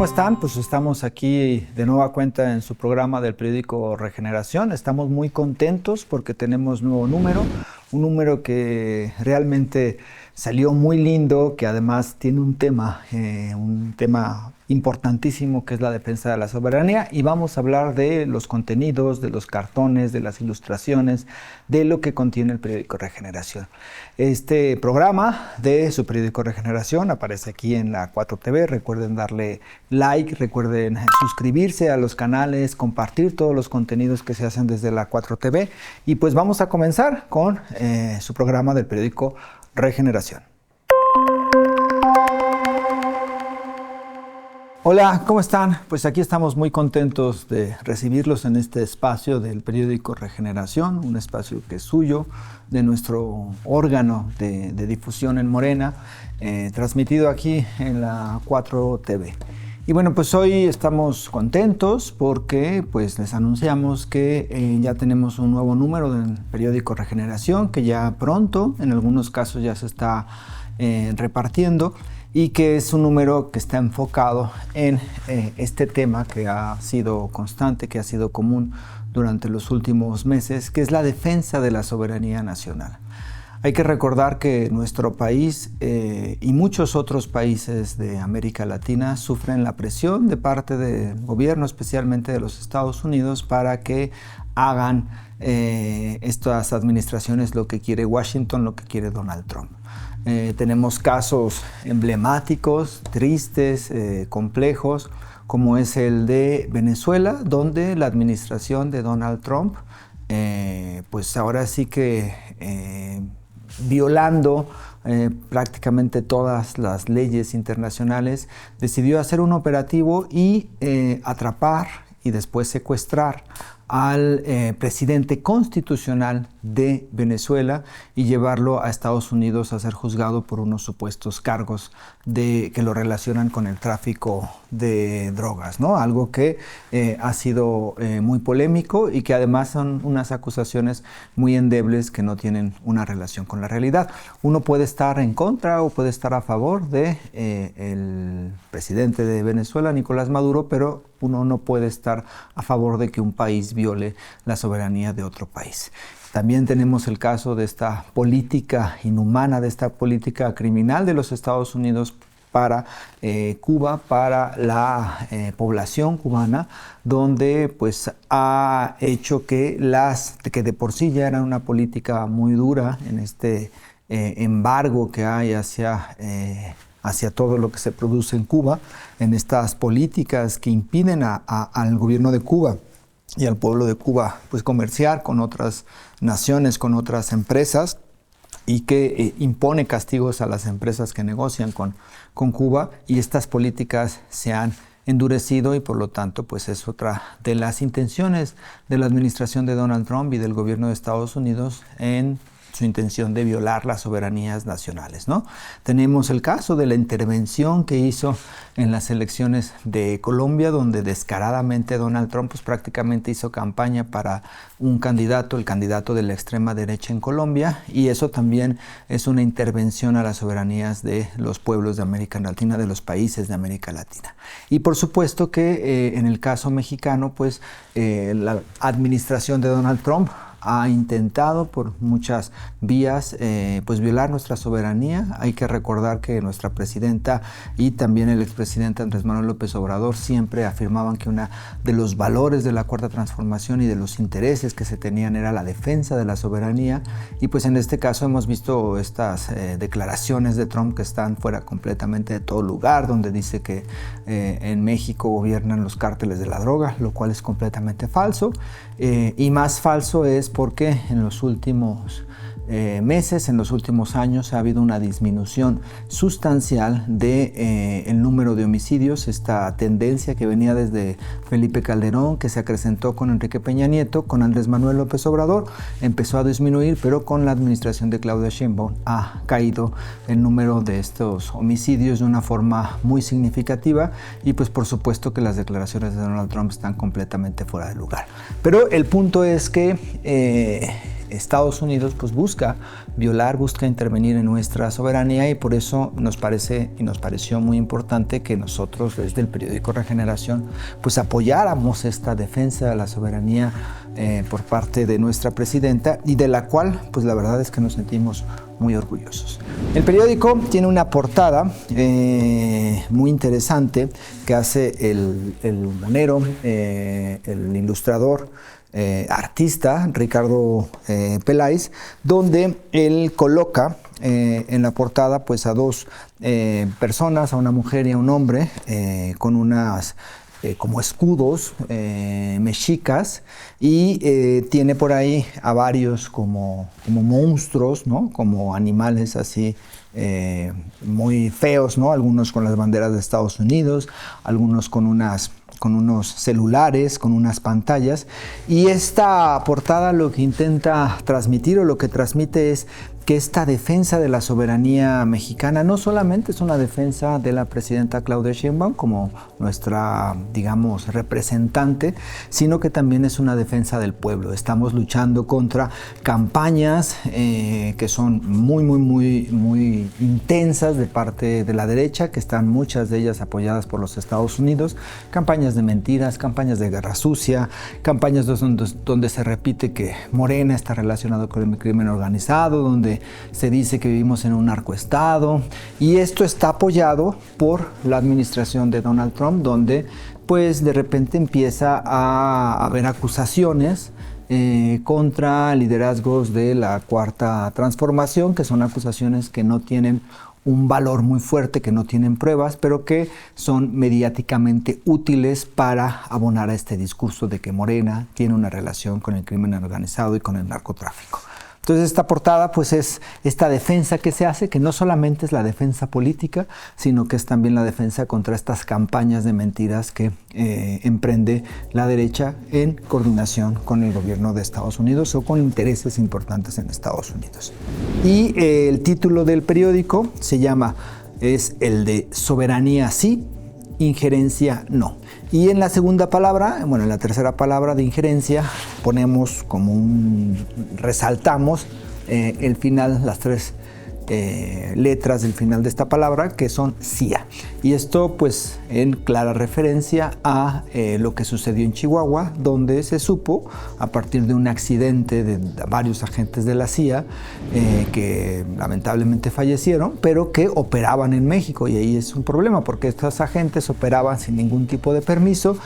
¿cómo están? Pues estamos aquí de nueva cuenta en su programa del periódico Regeneración. Estamos muy contentos porque tenemos nuevo número, un número que realmente salió muy lindo, que además tiene un tema importantísimo, que es la defensa de la soberanía, y vamos a hablar de los contenidos, de los cartones, de las ilustraciones, de lo que contiene el periódico Regeneración. Este programa de su periódico Regeneración aparece aquí en la 4TV. Recuerden darle like, recuerden suscribirse a los canales, compartir todos los contenidos que se hacen desde la 4TV, y pues vamos a comenzar con su programa del periódico Regeneración. Hola, ¿cómo están? Pues aquí estamos muy contentos de recibirlos en este espacio del periódico Regeneración, un espacio que es suyo, de nuestro órgano de difusión en Morena, transmitido aquí en la 4TV. Y bueno, pues hoy estamos contentos porque pues les anunciamos que ya tenemos un nuevo número del periódico Regeneración, que ya pronto, en algunos casos ya se está repartiendo, y que es un número que está enfocado en este tema que ha sido constante, que ha sido común durante los últimos meses, que es la defensa de la soberanía nacional. Hay que recordar que nuestro país y muchos otros países de América Latina sufren la presión de parte del gobierno, especialmente de los Estados Unidos, para que hagan estas administraciones lo que quiere Washington, lo que quiere Donald Trump. Tenemos casos emblemáticos, tristes, complejos, como es el de Venezuela, donde la administración de Donald Trump, pues ahora sí que violando prácticamente todas las leyes internacionales, decidió hacer un operativo y atrapar y después secuestrar al presidente constitucional de Venezuela y llevarlo a Estados Unidos a ser juzgado por unos supuestos cargos que lo relacionan con el tráfico de drogas, ¿no? Algo que ha sido muy polémico y que además son unas acusaciones muy endebles que no tienen una relación con la realidad. Uno puede estar en contra o puede estar a favor de el presidente de Venezuela, Nicolás Maduro, pero uno no puede estar a favor de que un país viole la soberanía de otro país. También tenemos el caso de esta política inhumana, de esta política criminal de los Estados Unidos para Cuba, para la población cubana, donde pues ha hecho que de por sí ya era una política muy dura en este embargo que hay hacia todo lo que se produce en Cuba, en estas políticas que impiden al gobierno de Cuba y al pueblo de Cuba pues comerciar con otras naciones, con otras empresas, y que impone castigos a las empresas que negocian con Cuba, y estas políticas se han endurecido y por lo tanto pues es otra de las intenciones de la administración de Donald Trump y del gobierno de Estados Unidos en su intención de violar las soberanías nacionales, ¿no? Tenemos el caso de la intervención que hizo en las elecciones de Colombia, donde descaradamente Donald Trump pues prácticamente hizo campaña para un candidato, el candidato de la extrema derecha en Colombia, y eso también es una intervención a las soberanías de los pueblos de América Latina, de los países de América Latina. Y por supuesto que en el caso mexicano, pues la administración de Donald Trump ha intentado por muchas vías pues violar nuestra soberanía. Hay que recordar que nuestra presidenta y también el expresidente Andrés Manuel López Obrador siempre afirmaban que uno de los valores de la Cuarta Transformación y de los intereses que se tenían era la defensa de la soberanía, y pues en este caso hemos visto estas declaraciones de Trump que están fuera completamente de todo lugar, donde dice que en México gobiernan los cárteles de la droga, lo cual es completamente falso, y más falso es porque en los últimos meses, en los últimos años, ha habido una disminución sustancial del número de homicidios. Esta tendencia que venía desde Felipe Calderón, que se acrecentó con Enrique Peña Nieto, con Andrés Manuel López Obrador, empezó a disminuir, pero con la administración de Claudia Sheinbaum ha caído el número de estos homicidios de una forma muy significativa, y pues por supuesto que las declaraciones de Donald Trump están completamente fuera de lugar. Pero el punto es que Estados Unidos pues busca violar, busca intervenir en nuestra soberanía, y por eso nos parece y nos pareció muy importante que nosotros desde el periódico Regeneración pues apoyáramos esta defensa de la soberanía por parte de nuestra presidenta, y de la cual pues la verdad es que nos sentimos muy orgullosos. El periódico tiene una portada muy interesante que hace el monero, el ilustrador, artista Ricardo Peláez, donde él coloca en la portada pues a dos personas, a una mujer y a un hombre, con unas como escudos mexicas, y tiene por ahí a varios como monstruos, ¿no? Como animales así muy feos, ¿no? Algunos con las banderas de Estados Unidos, algunos con unos celulares, con unas pantallas, y esta portada lo que intenta transmitir, o lo que transmite, es que esta defensa de la soberanía mexicana no solamente es una defensa de la presidenta Claudia Sheinbaum como nuestra, digamos, representante, sino que también es una defensa del pueblo. Estamos luchando contra campañas que son muy intensas de parte de la derecha, que están muchas de ellas apoyadas por los Estados Unidos, campañas de mentiras, campañas de guerra sucia, campañas donde se repite que Morena está relacionado con el crimen organizado, donde se dice que vivimos en un narcoestado, y esto está apoyado por la administración de Donald Trump, donde pues de repente empieza a haber acusaciones contra liderazgos de la Cuarta Transformación, que son acusaciones que no tienen un valor muy fuerte, que no tienen pruebas, pero que son mediáticamente útiles para abonar a este discurso de que Morena tiene una relación con el crimen organizado y con el narcotráfico. Entonces esta portada pues es esta defensa que se hace, que no solamente es la defensa política, sino que es también la defensa contra estas campañas de mentiras que emprende la derecha en coordinación con el gobierno de Estados Unidos o con intereses importantes en Estados Unidos. Y el título del periódico es el de Soberanía sí, injerencia no. Y en la segunda palabra, en la tercera palabra de injerencia, ponemos resaltamos el final, las tres letras del final de esta palabra, que son CIA. Y esto pues en clara referencia a lo que sucedió en Chihuahua, donde se supo a partir de un accidente de varios agentes de la CIA que lamentablemente fallecieron, pero que operaban en México. Y ahí es un problema, porque estos agentes operaban sin ningún tipo de permiso,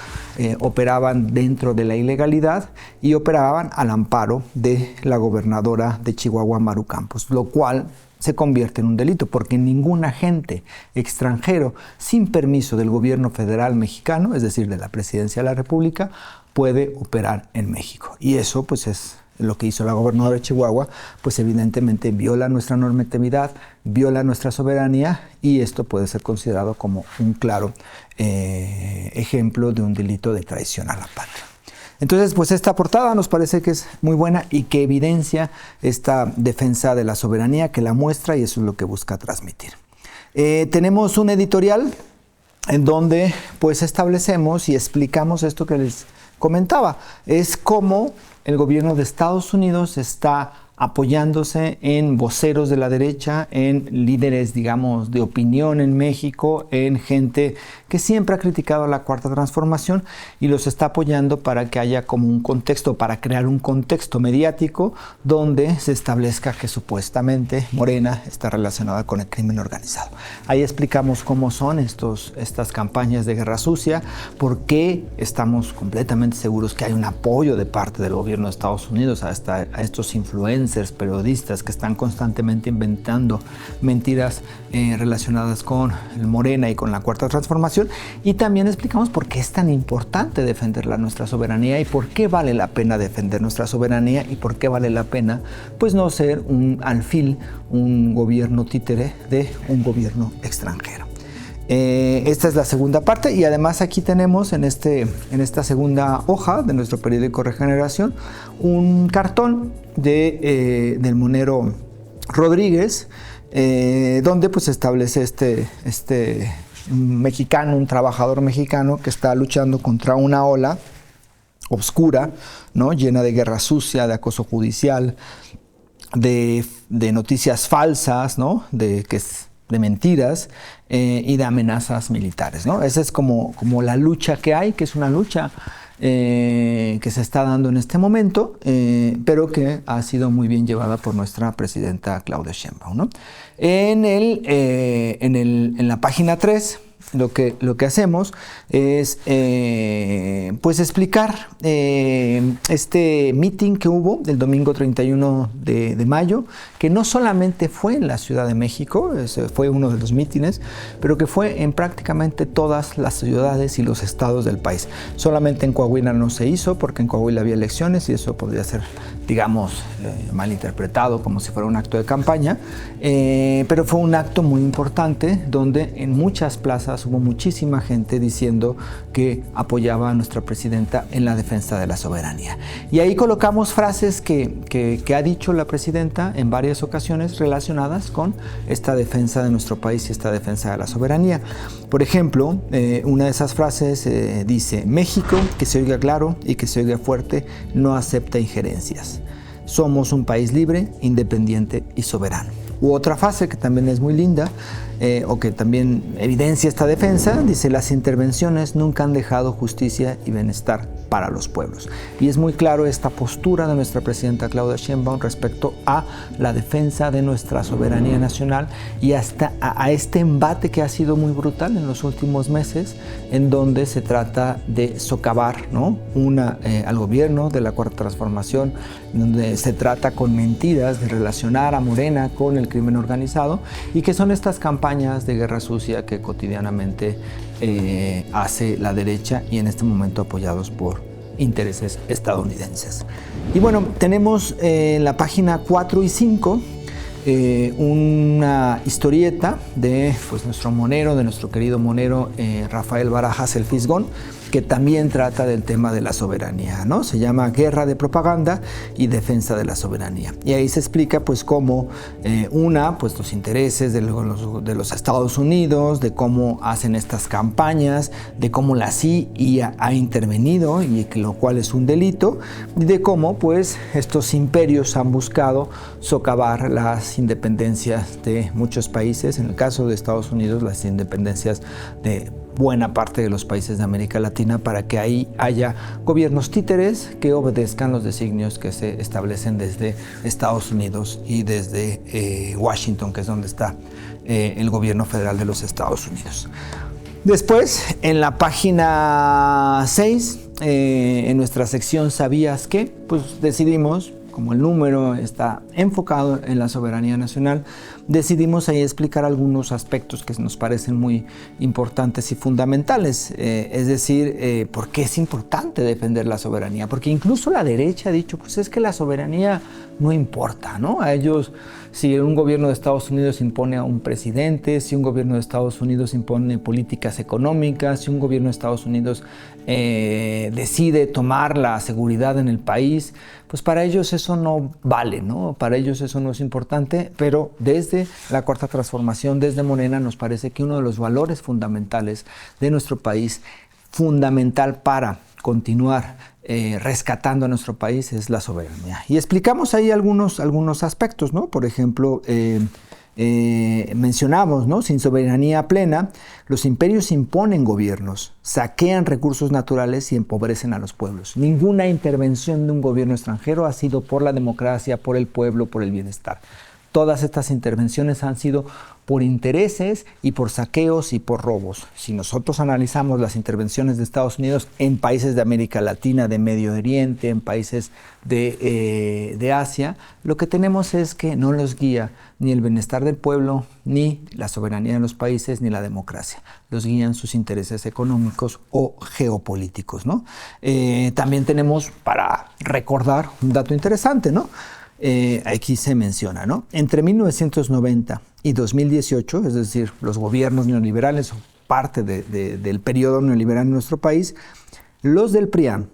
operaban dentro de la ilegalidad y operaban al amparo de la gobernadora de Chihuahua, Maru Campos, lo cual se convierte en un delito, porque ningún agente extranjero sin permiso del gobierno federal mexicano, es decir, de la Presidencia de la República, puede operar en México. Y eso pues es lo que hizo la gobernadora de Chihuahua, pues evidentemente viola nuestra normatividad, viola nuestra soberanía, y esto puede ser considerado como un claro ejemplo de un delito de traición a la patria. Entonces, pues esta portada nos parece que es muy buena y que evidencia esta defensa de la soberanía, que la muestra, y eso es lo que busca transmitir. Tenemos un editorial en donde pues establecemos y explicamos esto que les comentaba. Es cómo el gobierno de Estados Unidos está apoyándose en voceros de la derecha, en líderes, digamos, de opinión en México, en gente que siempre ha criticado a la Cuarta Transformación, y los está apoyando para que haya como un contexto, para crear un contexto mediático donde se establezca que supuestamente Morena está relacionada con el crimen organizado. Ahí explicamos cómo son estas campañas de guerra sucia, por qué estamos completamente seguros que hay un apoyo de parte del gobierno de Estados Unidos a estos influencers, periodistas que están constantemente inventando mentiras relacionadas con el Morena y con la Cuarta Transformación. Y también explicamos por qué es tan importante defender nuestra soberanía, y por qué vale la pena defender nuestra soberanía, y por qué vale la pena pues no ser un alfil, un gobierno títere de un gobierno extranjero. Esta es la segunda parte, y además aquí tenemos en esta segunda hoja de nuestro periódico Regeneración un cartón del monero Rodríguez, donde pues establece un mexicano, un trabajador mexicano que está luchando contra una ola oscura, ¿no? Llena de guerra sucia, de acoso judicial, de noticias falsas, ¿no? de mentiras y de amenazas militares, ¿no? Esa es como la lucha que hay, que es una lucha que se está dando en este momento, pero que ha sido muy bien llevada por nuestra presidenta Claudia Sheinbaum, ¿no? En la página 3, lo que hacemos es pues explicar este meeting que hubo el domingo 31 de mayo, que no solamente fue en la Ciudad de México, ese fue uno de los mítines, pero que fue en prácticamente todas las ciudades y los estados del país. Solamente en Coahuila no se hizo, porque en Coahuila había elecciones y eso podría ser, digamos, malinterpretado como si fuera un acto de campaña, pero fue un acto muy importante donde en muchas plazas hubo muchísima gente diciendo que apoyaba a nuestra presidenta en la defensa de la soberanía. Y ahí colocamos frases que ha dicho la presidenta en varias ocasiones relacionadas con esta defensa de nuestro país y esta defensa de la soberanía. Por ejemplo, una de esas frases dice: México, que se oiga claro y que se oiga fuerte, no acepta injerencias. Somos un país libre, independiente y soberano. U otra frase que también es muy linda, o que también evidencia esta defensa, dice: las intervenciones nunca han dejado justicia y bienestar para los pueblos. Y es muy claro esta postura de nuestra presidenta Claudia Sheinbaum respecto a la defensa de nuestra soberanía nacional y hasta a este embate que ha sido muy brutal en los últimos meses, en donde se trata de socavar, ¿no? Al gobierno de la Cuarta Transformación, donde se trata con mentiras de relacionar a Morena con el crimen organizado, y que son estas campañas de guerra sucia que cotidianamente hace la derecha, y en este momento apoyados por intereses estadounidenses. Y bueno, tenemos en la página 4 y 5 una historieta de nuestro monero, de nuestro querido monero Rafael Barajas el Fisgón, que también trata del tema de la soberanía, ¿no? Se llama Guerra de Propaganda y Defensa de la Soberanía. Y ahí se explica pues cómo los intereses de los Estados Unidos, de cómo hacen estas campañas, de cómo la CIA ha intervenido, y lo cual es un delito, y de cómo pues estos imperios han buscado socavar las independencias de muchos países. En el caso de Estados Unidos, las independencias de buena parte de los países de América Latina, para que ahí haya gobiernos títeres que obedezcan los designios que se establecen desde Estados Unidos y desde Washington, que es donde está el gobierno federal de los Estados Unidos. Después, en la página 6, en nuestra sección ¿Sabías qué?, pues decidimos, como el número está enfocado en la soberanía nacional, decidimos ahí explicar algunos aspectos que nos parecen muy importantes y fundamentales. Es decir, ¿por qué es importante defender la soberanía? Porque incluso la derecha ha dicho, pues es que la soberanía no importa, ¿no? A ellos, si un gobierno de Estados Unidos impone a un presidente, si un gobierno de Estados Unidos impone políticas económicas, si un gobierno de Estados Unidos decide tomar la seguridad en el país, pues para ellos eso no vale, ¿no? Para ellos eso no es importante, pero desde la Cuarta Transformación, desde Morena, nos parece que uno de los valores fundamentales de nuestro país, fundamental para continuar rescatando a nuestro país, es la soberanía. Y explicamos ahí algunos aspectos, ¿no? Por ejemplo, mencionamos, ¿no? Sin soberanía plena, los imperios imponen gobiernos, saquean recursos naturales y empobrecen a los pueblos. Ninguna intervención de un gobierno extranjero ha sido por la democracia, por el pueblo, por el bienestar. Todas estas intervenciones han sido por intereses y por saqueos y por robos. Si nosotros analizamos las intervenciones de Estados Unidos en países de América Latina, de Medio Oriente, en países de Asia, lo que tenemos es que no los guía ni el bienestar del pueblo, ni la soberanía de los países, ni la democracia. Los guían sus intereses económicos o geopolíticos, ¿no? También tenemos, para recordar, un dato interesante, ¿no? Aquí se menciona, ¿no? Entre 1990 y 2018, es decir, los gobiernos neoliberales o parte del periodo neoliberal en nuestro país, los del PRIAN,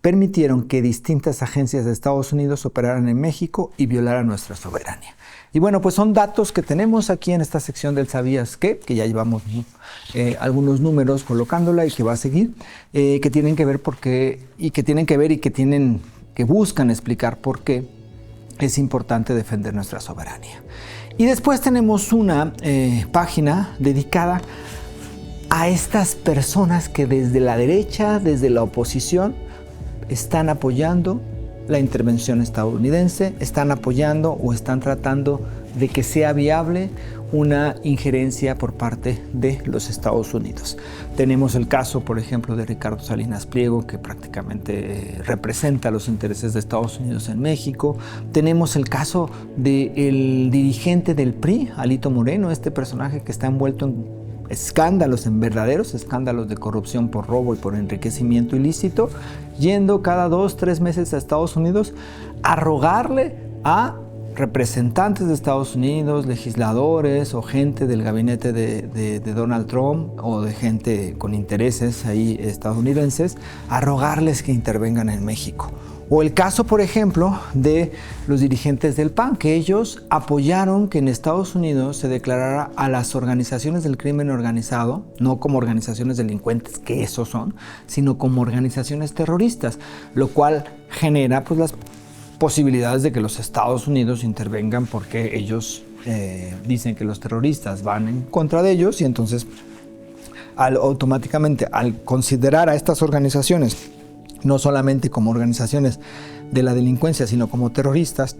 permitieron que distintas agencias de Estados Unidos operaran en México y violaran nuestra soberanía. Y bueno, pues son datos que tenemos aquí en esta sección del ¿Sabías qué? Que ya llevamos algunos números colocándola y que va a seguir, que tienen que ver que buscan explicar por qué es importante defender nuestra soberanía. Y después tenemos una página dedicada a estas personas que desde la derecha, desde la oposición, están apoyando la intervención estadounidense, están apoyando o están tratando de que sea viable una injerencia por parte de los Estados Unidos. Tenemos el caso, por ejemplo, de Ricardo Salinas Pliego, que prácticamente representa los intereses de Estados Unidos en México. Tenemos el caso del dirigente del PRI, Alito Moreno, este personaje que está envuelto en escándalos, en verdaderos escándalos de corrupción por robo y por enriquecimiento ilícito, yendo cada 2-3 meses a Estados Unidos a rogarle a representantes de Estados Unidos, legisladores o gente del gabinete de Donald Trump o de gente con intereses ahí estadounidenses, a rogarles que intervengan en México. O el caso, por ejemplo, de los dirigentes del PAN, que ellos apoyaron que en Estados Unidos se declarara a las organizaciones del crimen organizado, no como organizaciones delincuentes, que eso son, sino como organizaciones terroristas, lo cual genera pues las posibilidades de que los Estados Unidos intervengan porque ellos dicen que los terroristas van en contra de ellos y entonces automáticamente al considerar a estas organizaciones no solamente como organizaciones de la delincuencia, sino como terroristas,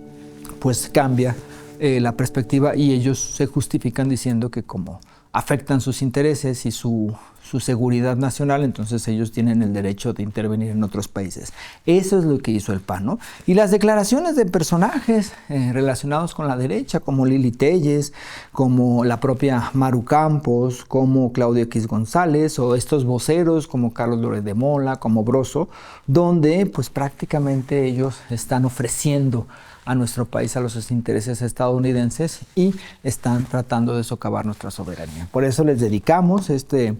pues cambia la perspectiva y ellos se justifican diciendo que como afectan sus intereses y su seguridad nacional, entonces ellos tienen el derecho de intervenir en otros países. Eso es lo que hizo el PAN, ¿no? Y las declaraciones de personajes relacionados con la derecha, como Lili Téllez, como la propia Maru Campos, como Claudio X González, o estos voceros como Carlos Loret de Mola, como Broso, donde pues prácticamente ellos están ofreciendo a nuestro país, a los intereses estadounidenses y están tratando de socavar nuestra soberanía. Por eso les dedicamos esta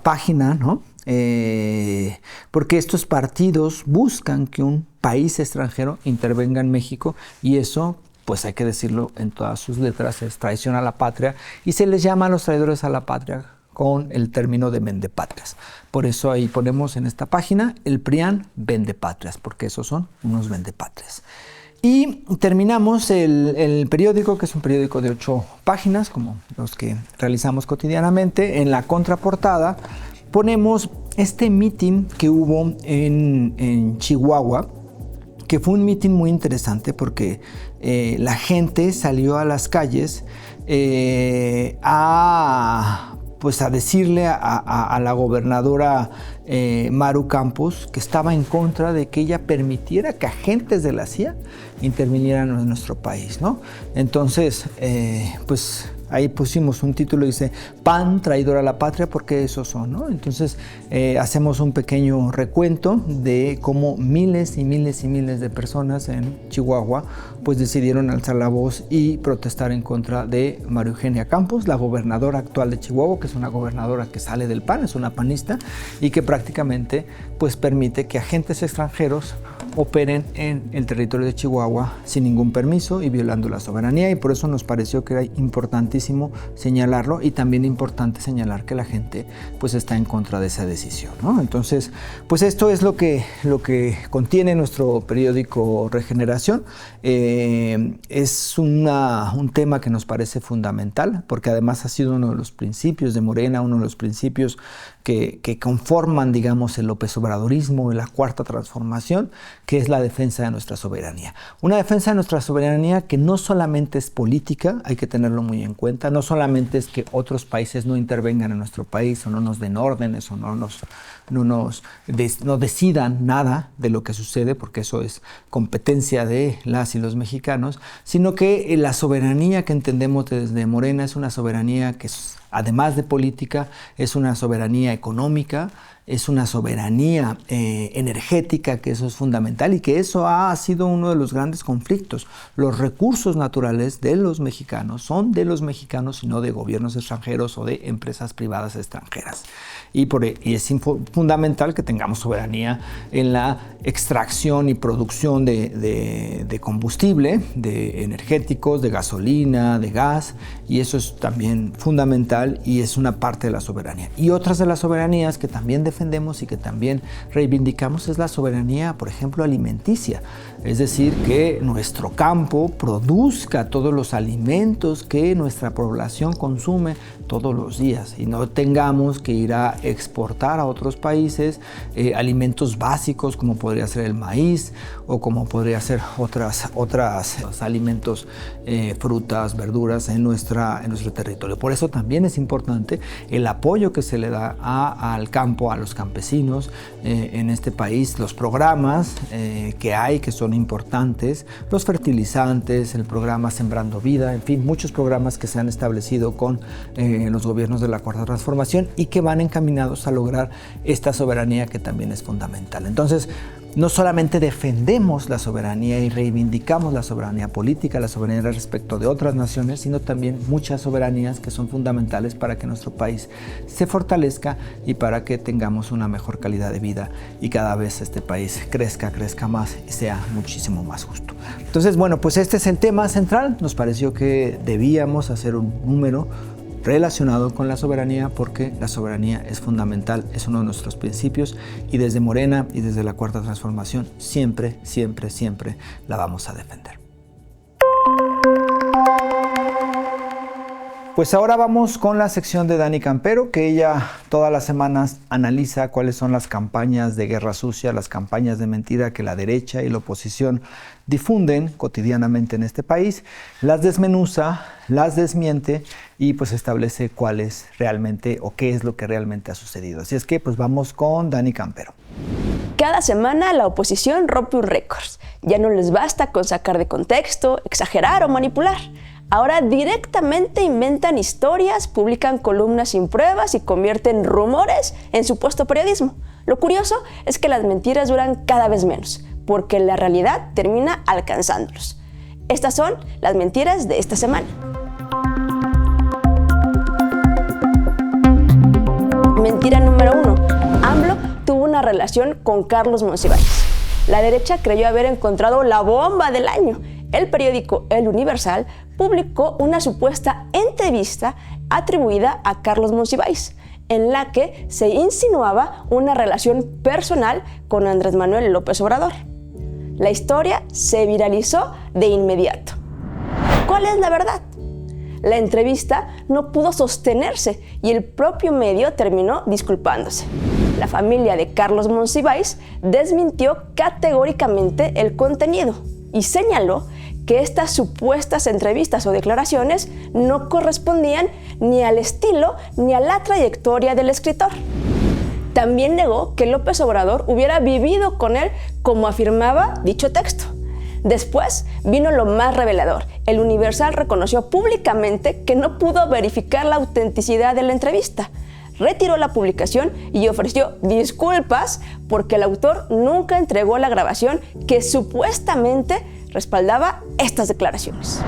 página, ¿no? Porque estos partidos buscan que un país extranjero intervenga en México y eso, pues hay que decirlo en todas sus letras, es traición a la patria y se les llama a los traidores a la patria con el término de vendepatrias. Por eso ahí ponemos en esta página el PRIAN vendepatrias, porque esos son unos vendepatrias. Y terminamos el periódico, que es un periódico de 8 páginas, como los que realizamos cotidianamente. En la contraportada ponemos este mitin que hubo en Chihuahua, que fue un mitin muy interesante porque la gente salió a las calles a decirle a la gobernadora Maru Campos que estaba en contra de que ella permitiera que agentes de la CIA intervinieran en nuestro país, ¿no? Entonces, pues ahí pusimos un título, dice PAN, traidor a la patria, porque esos son, ¿no? Entonces hacemos un pequeño recuento de cómo miles y miles y miles de personas en Chihuahua pues decidieron alzar la voz y protestar en contra de María Eugenia Campos, la gobernadora actual de Chihuahua, que es una gobernadora que sale del PAN, es una panista, y que prácticamente pues permite que agentes extranjeros operen en el territorio de Chihuahua sin ningún permiso y violando la soberanía, y por eso nos pareció que era importantísimo señalarlo y también importante señalar que la gente pues está en contra de esa decisión, ¿no? Entonces, pues esto es lo que contiene nuestro periódico Regeneración. Es un tema que nos parece fundamental porque además ha sido uno de los principios de Morena, uno de los principios que conforman, digamos, el López Obradorismo y la Cuarta Transformación, que es la defensa de nuestra soberanía. Una defensa de nuestra soberanía que no solamente es política, hay que tenerlo muy en cuenta, no solamente es que otros países no intervengan en nuestro país o no nos den órdenes o no decidan nada de lo que sucede, porque eso es competencia de las y los mexicanos, sino que la soberanía que entendemos desde Morena es una soberanía que además de política, es una soberanía económica, es una soberanía energética, que eso es fundamental y que eso ha sido uno de los grandes conflictos. Los recursos naturales de los mexicanos son de los mexicanos y no de gobiernos extranjeros o de empresas privadas extranjeras. Y es fundamental que tengamos soberanía en la extracción y producción de combustible, de energéticos, de gasolina, de gas, y eso es también fundamental y es una parte de la soberanía. Y otras de las soberanías que también defendemos y que también reivindicamos es la soberanía, por ejemplo, alimenticia. Es decir, que nuestro campo produzca todos los alimentos que nuestra población consume todos los días y no tengamos que ir a exportar a otros países alimentos básicos como podría ser el maíz o como podría ser otros alimentos, frutas, verduras en nuestro territorio. Por eso también es importante el apoyo que se le da al campo, a los campesinos en este país, los programas que hay que son importantes, los fertilizantes, el programa Sembrando Vida, en fin, muchos programas que se han establecido con los gobiernos de la Cuarta Transformación y que van encaminados a lograr esta soberanía que también es fundamental. Entonces, no solamente defendemos la soberanía y reivindicamos la soberanía política, la soberanía respecto de otras naciones, sino también muchas soberanías que son fundamentales para que nuestro país se fortalezca y para que tengamos una mejor calidad de vida y cada vez este país crezca más y sea muchísimo más justo. Entonces, bueno, pues este es el tema central. Nos pareció que debíamos hacer un número relacionado con la soberanía porque la soberanía es fundamental, es uno de nuestros principios y desde Morena y desde la Cuarta Transformación siempre la vamos a defender. Pues ahora vamos con la sección de Dani Campero, que ella todas las semanas analiza cuáles son las campañas de guerra sucia, las campañas de mentira que la derecha y la oposición difunden cotidianamente en este país, las desmenuza, las desmiente y pues establece cuál es realmente o qué es lo que realmente ha sucedido. Así es que pues vamos con Dani Campero. Cada semana la oposición rompe un récord. Ya no les basta con sacar de contexto, exagerar o manipular. Ahora directamente inventan historias, publican columnas sin pruebas y convierten rumores en supuesto periodismo. Lo curioso es que las mentiras duran cada vez menos, porque la realidad termina alcanzándolos. Estas son las mentiras de esta semana. Mentira número 1. AMLO tuvo una relación con Carlos Monsiváis. La derecha creyó haber encontrado la bomba del año. El periódico El Universal publicó una supuesta entrevista atribuida a Carlos Monsiváis, en la que se insinuaba una relación personal con Andrés Manuel López Obrador. La historia se viralizó de inmediato. ¿Cuál es la verdad? La entrevista no pudo sostenerse y el propio medio terminó disculpándose. La familia de Carlos Monsiváis desmintió categóricamente el contenido y señaló que estas supuestas entrevistas o declaraciones no correspondían ni al estilo ni a la trayectoria del escritor. También negó que López Obrador hubiera vivido con él como afirmaba dicho texto. Después vino lo más revelador. El Universal reconoció públicamente que no pudo verificar la autenticidad de la entrevista. Retiró la publicación y ofreció disculpas porque el autor nunca entregó la grabación que supuestamente respaldaba estas declaraciones.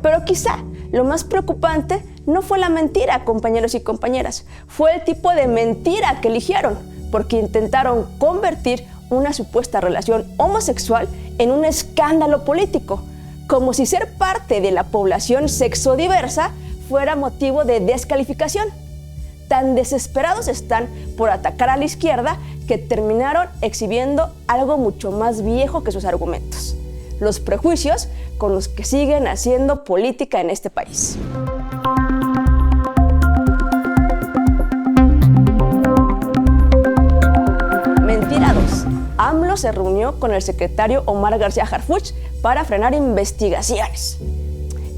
Pero quizá lo más preocupante no fue la mentira, compañeros y compañeras, fue el tipo de mentira que eligieron, porque intentaron convertir una supuesta relación homosexual en un escándalo político, como si ser parte de la población sexodiversa fuera motivo de descalificación. Tan desesperados están por atacar a la izquierda que terminaron exhibiendo algo mucho más viejo que sus argumentos: los prejuicios con los que siguen haciendo política en este país. Mentira 2. AMLO se reunió con el secretario Omar García Harfuch para frenar investigaciones.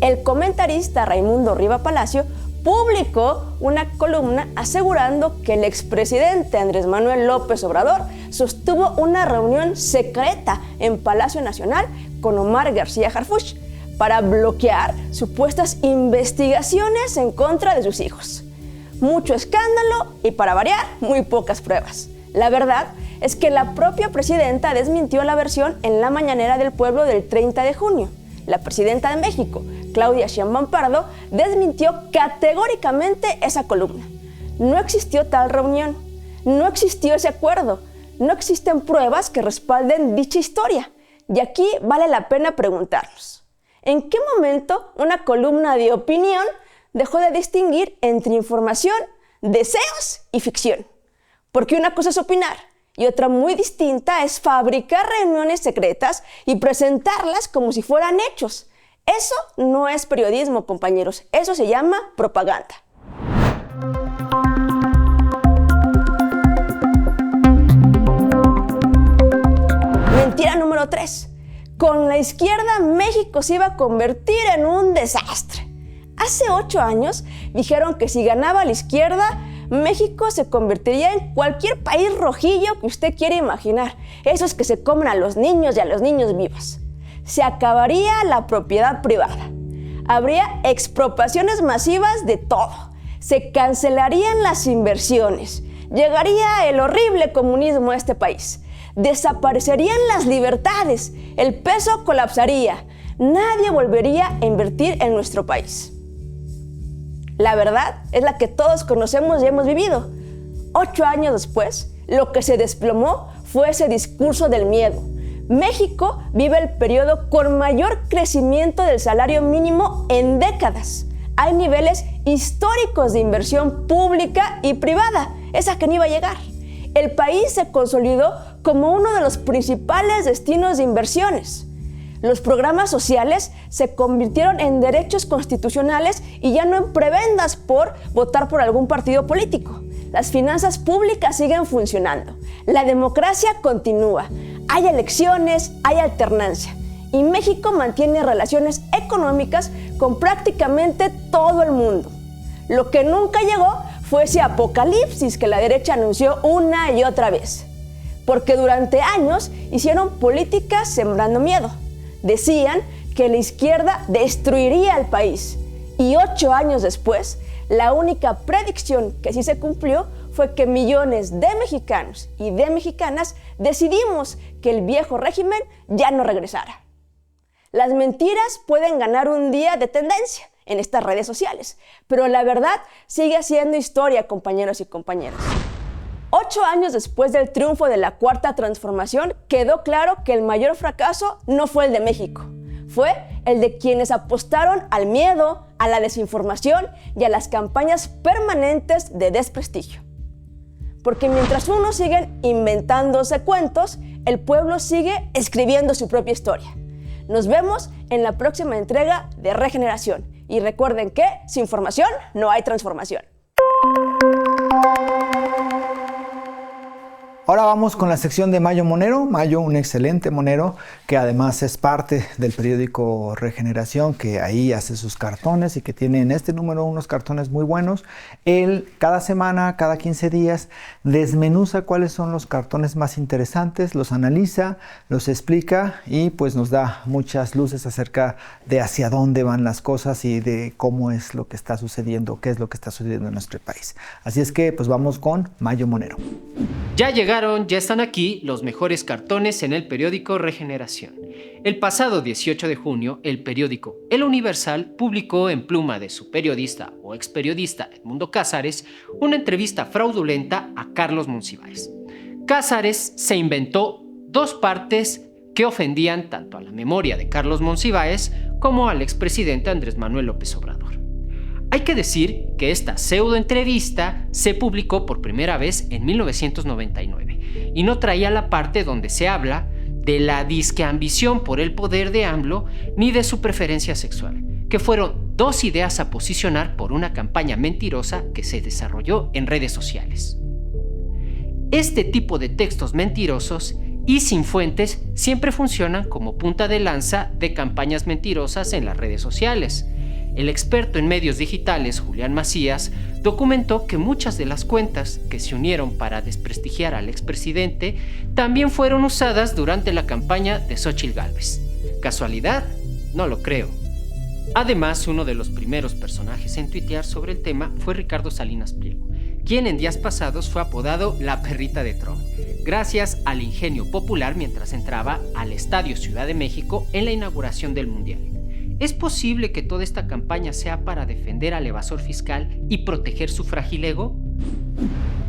El comentarista Raimundo Riva Palacio publicó una columna asegurando que el expresidente Andrés Manuel López Obrador sostuvo una reunión secreta en Palacio Nacional con Omar García Harfuch para bloquear supuestas investigaciones en contra de sus hijos. mucho escándalo y, para variar, muy pocas pruebas. La verdad es que la propia presidenta desmintió la versión en la mañanera del pueblo del 30 de junio. La presidenta de México, Claudia Sheinbaum Pardo, desmintió categóricamente esa columna. No existió tal reunión, no existió ese acuerdo, no existen pruebas que respalden dicha historia. Y aquí vale la pena preguntarnos, ¿en qué momento una columna de opinión dejó de distinguir entre información, deseos y ficción? Porque una cosa es opinar y otra muy distinta es fabricar reuniones secretas y presentarlas como si fueran hechos. Eso no es periodismo, compañeros, eso se llama propaganda. Mentira número 3. Con la izquierda, México se iba a convertir en un desastre. Hace 8 años dijeron que si ganaba la izquierda, México se convertiría en cualquier país rojillo que usted quiera imaginar. Esos que se comen a los niños y a los niños vivos. Se acabaría la propiedad privada. Habría expropiaciones masivas de todo. Se cancelarían las inversiones. Llegaría el horrible comunismo a este país. Desaparecerían las libertades. El peso colapsaría. Nadie volvería a invertir en nuestro país. La verdad es la que todos conocemos y hemos vivido. 8 años después, lo que se desplomó fue ese discurso del miedo. México vive el periodo con mayor crecimiento del salario mínimo en décadas. Hay niveles históricos de inversión pública y privada, esa que no iba a llegar. El país se consolidó como uno de los principales destinos de inversiones. Los programas sociales se convirtieron en derechos constitucionales y ya no en prebendas por votar por algún partido político. Las finanzas públicas siguen funcionando. La democracia continúa. Hay elecciones, hay alternancia. Y México mantiene relaciones económicas con prácticamente todo el mundo. Lo que nunca llegó fue ese apocalipsis que la derecha anunció una y otra vez. Porque durante años hicieron políticas sembrando miedo. Decían que la izquierda destruiría al país. Y 8 años después, la única predicción que sí se cumplió fue que millones de mexicanos y de mexicanas decidimos que el viejo régimen ya no regresara. Las mentiras pueden ganar un día de tendencia en estas redes sociales, pero la verdad sigue siendo historia, compañeros y compañeras. 8 años después del triunfo de la Cuarta Transformación, quedó claro que el mayor fracaso no fue el de México. Fue el de quienes apostaron al miedo, a la desinformación y a las campañas permanentes de desprestigio. Porque mientras unos siguen inventándose cuentos, el pueblo sigue escribiendo su propia historia. Nos vemos en la próxima entrega de Regeneración. Y recuerden que sin formación no hay transformación. Ahora vamos con la sección de Mayo Monero. Mayo, un excelente monero que además es parte del periódico Regeneración, que ahí hace sus cartones y que tiene en este número unos cartones muy buenos. Él cada semana, cada 15 días, desmenuza cuáles son los cartones más interesantes, los analiza, los explica y pues nos da muchas luces acerca de hacia dónde van las cosas y de cómo es lo que está sucediendo, qué es lo que está sucediendo en nuestro país. Así es que pues vamos con Mayo Monero. Ya están aquí los mejores cartones en el periódico Regeneración. El pasado 18 de junio, el periódico El Universal publicó en pluma de su periodista o experiodista Edmundo Cázares una entrevista fraudulenta a Carlos Monsiváis. Cázares se inventó 2 partes que ofendían tanto a la memoria de Carlos Monsiváis como al expresidente Andrés Manuel López Obrador. Hay que decir que esta pseudoentrevista se publicó por primera vez en 1999 y no traía la parte donde se habla de la disque ambición por el poder de AMLO ni de su preferencia sexual, que fueron 2 ideas a posicionar por una campaña mentirosa que se desarrolló en redes sociales. Este tipo de textos mentirosos y sin fuentes siempre funcionan como punta de lanza de campañas mentirosas en las redes sociales. El experto en medios digitales, Julián Macías, documentó que muchas de las cuentas que se unieron para desprestigiar al expresidente también fueron usadas durante la campaña de Xóchitl Gálvez. ¿Casualidad? No lo creo. Además, uno de los primeros personajes en tuitear sobre el tema fue Ricardo Salinas Pliego, quien en días pasados fue apodado la perrita de Trump, gracias al ingenio popular mientras entraba al Estadio Ciudad de México en la inauguración del Mundial. ¿Es posible que toda esta campaña sea para defender al evasor fiscal y proteger su frágil ego?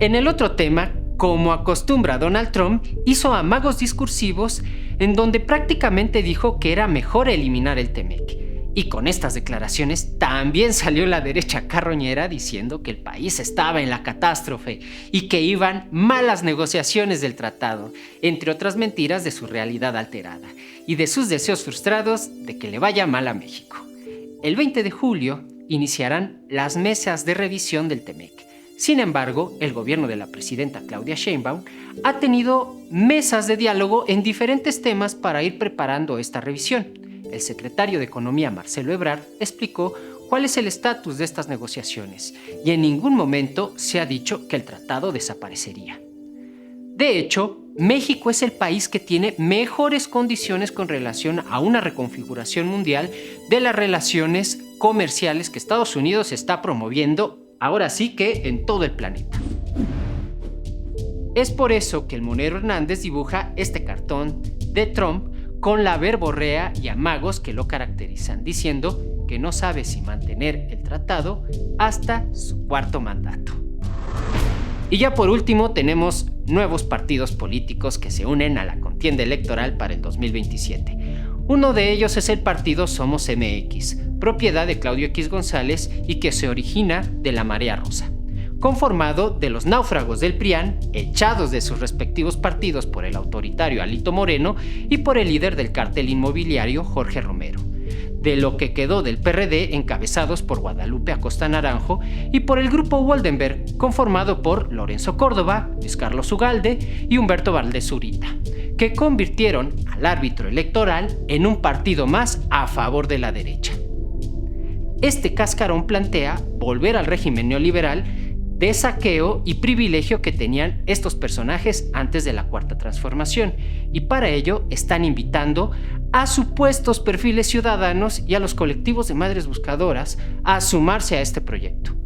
En el otro tema, como acostumbra Donald Trump, hizo amagos discursivos en donde prácticamente dijo que era mejor eliminar el TEMEC. Y con estas declaraciones también salió la derecha carroñera diciendo que el país estaba en la catástrofe y que iban malas negociaciones del tratado, entre otras mentiras de su realidad alterada y de sus deseos frustrados de que le vaya mal a México. El 20 de julio iniciarán las mesas de revisión del TEMEC. Sin embargo, el gobierno de la presidenta Claudia Sheinbaum ha tenido mesas de diálogo en diferentes temas para ir preparando esta revisión. El secretario de Economía, Marcelo Ebrard, explicó cuál es el estatus de estas negociaciones y en ningún momento se ha dicho que el tratado desaparecería. De hecho, México es el país que tiene mejores condiciones con relación a una reconfiguración mundial de las relaciones comerciales que Estados Unidos está promoviendo, ahora sí que en todo el planeta. Es por eso que el Monero Hernández dibuja este cartón de Trump con la verborrea y amagos que lo caracterizan, diciendo que no sabe si mantener el tratado hasta su cuarto mandato. Y ya por último tenemos nuevos partidos políticos que se unen a la contienda electoral para el 2027. Uno de ellos es el partido Somos MX, propiedad de Claudio X González y que se origina de la Marea Rosa, conformado de los náufragos del PRIAN, echados de sus respectivos partidos por el autoritario Alito Moreno y por el líder del cártel inmobiliario Jorge Romero, de lo que quedó del PRD encabezados por Guadalupe Acosta Naranjo y por el grupo Woldenberg, conformado por Lorenzo Córdoba, Luis Carlos Ugalde y Humberto Valdés Zurita, que convirtieron al árbitro electoral en un partido más a favor de la derecha. Este cascarón plantea volver al régimen neoliberal de saqueo y privilegio que tenían estos personajes antes de la Cuarta Transformación, y para ello están invitando a supuestos perfiles ciudadanos y a los colectivos de madres buscadoras a sumarse a este proyecto.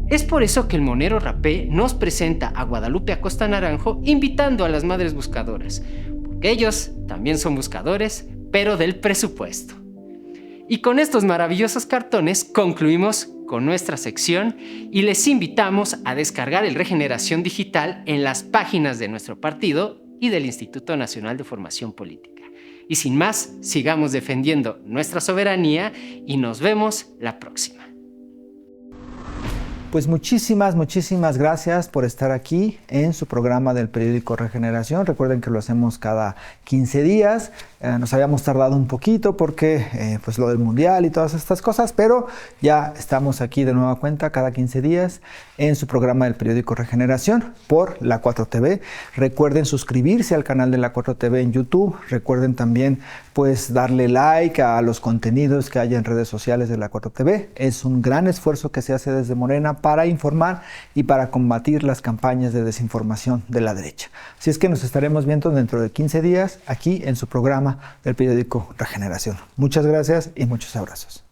Es por eso que el Monero Rapé nos presenta a Guadalupe Acosta Naranjo invitando a las madres buscadoras, porque ellos también son buscadores, pero del presupuesto. Y con estos maravillosos cartones concluimos con nuestra sección y les invitamos a descargar el Regeneración Digital en las páginas de nuestro partido y del Instituto Nacional de Formación Política. Y sin más, sigamos defendiendo nuestra soberanía y nos vemos la próxima. Pues muchísimas gracias por estar aquí en su programa del periódico Regeneración. Recuerden que lo hacemos cada 15 días. Nos habíamos tardado un poquito porque pues lo del Mundial y todas estas cosas, pero ya estamos aquí de nueva cuenta cada 15 días en su programa del periódico Regeneración por La 4TV. Recuerden suscribirse al canal de La 4TV en YouTube. Recuerden también pues darle like a los contenidos que hay en redes sociales de La 4TV. Es un gran esfuerzo que se hace desde Morena para informar y para combatir las campañas de desinformación de la derecha. Así es que nos estaremos viendo dentro de 15 días aquí en su programa del periódico Regeneración. Muchas gracias y muchos abrazos.